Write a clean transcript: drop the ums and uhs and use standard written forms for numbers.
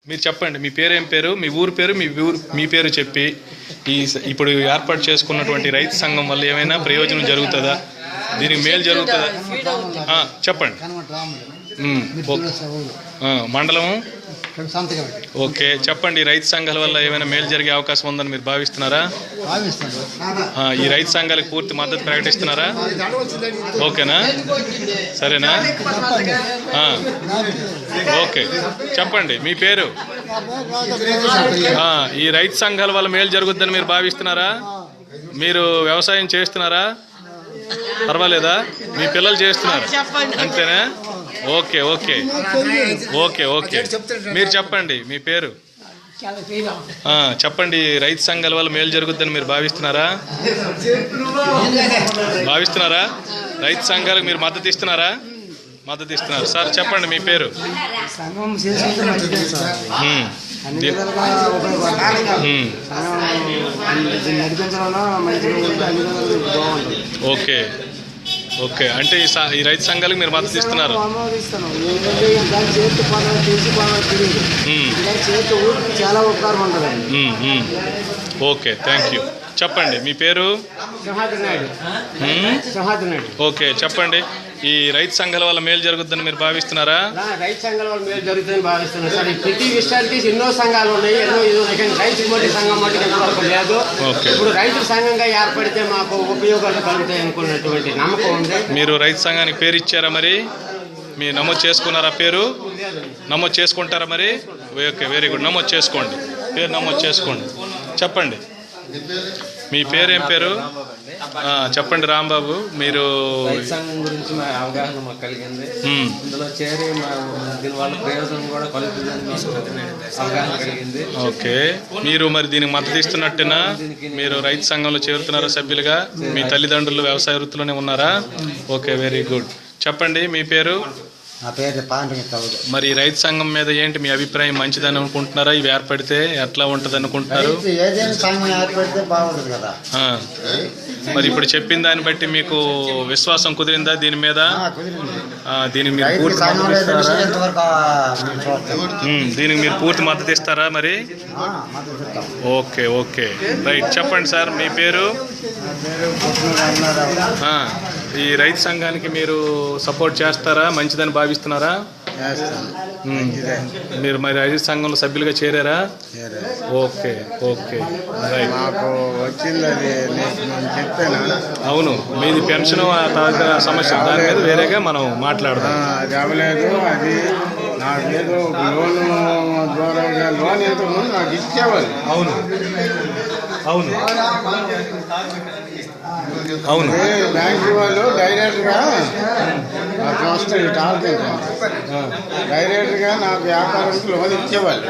మీరు చెప్పండి, మీ పేరు ఏం పేరు, మీ ఊరు పేరు, మీ పేరు చెప్పి ఇప్పుడు ఏర్పాటు చేసుకున్నటువంటి రైతు సంఘం వల్ల ఏమైనా ప్రయోజనం జరుగుతుందా, దీనికి మేలు జరుగుతుందా చెప్పండి. మండలము ఓకే చెప్పండి. రైతు సంఘాల వల్ల ఏమైనా మేలు జరిగే అవకాశం ఉందని మీరు భావిస్తున్నారా? ఈ రైతు సంఘాలకు పూర్తి మద్దతు ప్రకటిస్తున్నారా? ఓకేనా, సరేనా? ఓకే చెప్పండి, మీ పేరు. ఈ రైతు సంఘాల వల్ల మేలు జరుగుద్దని మీరు భావిస్తున్నారా? మీరు వ్యవసాయం చేస్తున్నారా? పర్వాలేదా? మీ పిల్లలు చేస్తున్నారు అంతేనా? ఓకే ఓకే ఓకే ఓకే మీరు చెప్పండి, మీ పేరు చెప్పండి. రైతు సంఘాల వల్ల మేలు జరుగుద్దని మీరు భావిస్తున్నారా? రైతు సంఘాలకు మీరు మద్దతు ఇస్తున్నారా? మద్దతు ఇస్తున్నారు. సార్ చెప్పండి, మీ పేరు. ఓకే ఓకే అంటే ఈ రైతు సంఘాలకు మీరు మద్దతు ఇస్తున్నారు. Okay thank you. చెప్పండి, మీ పేరు. ఓకే చెప్పండి. ఈ రైతు సంఘాల వల్ల మేలు జరుగుతుందని మీరు భావిస్తున్నారా? రైతు సంఘాల వల్ల మేలు జరుగుతుందని భావిస్తున్నారు సార్. ప్రతి విషయానికి ఎన్నో సంఘాలు ఉన్నాయి, రైతు మట్టి సంఘం మట్టి లేదు. ఇప్పుడు రైతు సంఘంగా ఏర్పడితే మాకు ఉపయోగాలు కలుగుతాయి అనుకున్నటువంటి నమ్మకం ఉంది. మీరు రైతు సంఘానికి పేరు ఇచ్చారా? మరి మీరు నమోదు చేసుకున్నారా? పేరు నమోదు చేసుకుంటారా? మరి ఓకే వెరీ గుడ్, నమోదు చేసుకోండి, పేరు నమోదు చేసుకోండి. చెప్పండి, మీ పేరు ఏం పేరు? చెప్పండి రాంబాబు. మీరు రైతు సంఘం గురించి మా అవగాహన మాకు కలిగింది. ఇందులో చేరి దీనివల్ల ప్రయోజనం కూడా కలుగుతుందని అవగాహన కలిగింది. ఓకే, మీరు మరి దీనికి మద్దతు ఇస్తున్నట్టేనా? మీరు రైతు సంఘంలో చేరుతున్నారా సభ్యులుగా? మీ తల్లిదండ్రులు వ్యవసాయ వృత్తిలోనే ఉన్నారా? Okay very good. చెప్పండి, మీ పేరు. మరి రైతు సంఘం మీద ఏంటి మీ అభిప్రాయం? మంచిదని అనుకుంటున్నారా? ఇవి ఏర్పడితే ఎట్లా ఉంటది అనుకుంటున్నారు? మరి ఇప్పుడు చెప్పిన దాన్ని బట్టి మీకు విశ్వాసం కుదిరిందా దీని మీద? దీనికి మీరు పూర్తి మద్దతు ఇస్తారా? మరి ఓకే ఓకే రైట్. చెప్పండి సార్, మీ పేరు. ఈ రైతు సంఘానికి మీరు సపోర్ట్ చేస్తారా? మంచిదని భావిస్తున్నారా? మీరు మరి రైతు సంఘంలో సభ్యులుగా చేరారా? Okay okay right. అవును, మీది పెన్షన్ తాజా సమస్య, దాని మీద వేరేగా మనం మాట్లాడదాం. అవును అవును అవును బ్యాంకు వాళ్ళు డైరెక్ట్గా డైరెక్ట్గా నాకు వ్యాపారం లోన్ ఇచ్చేవాళ్ళు.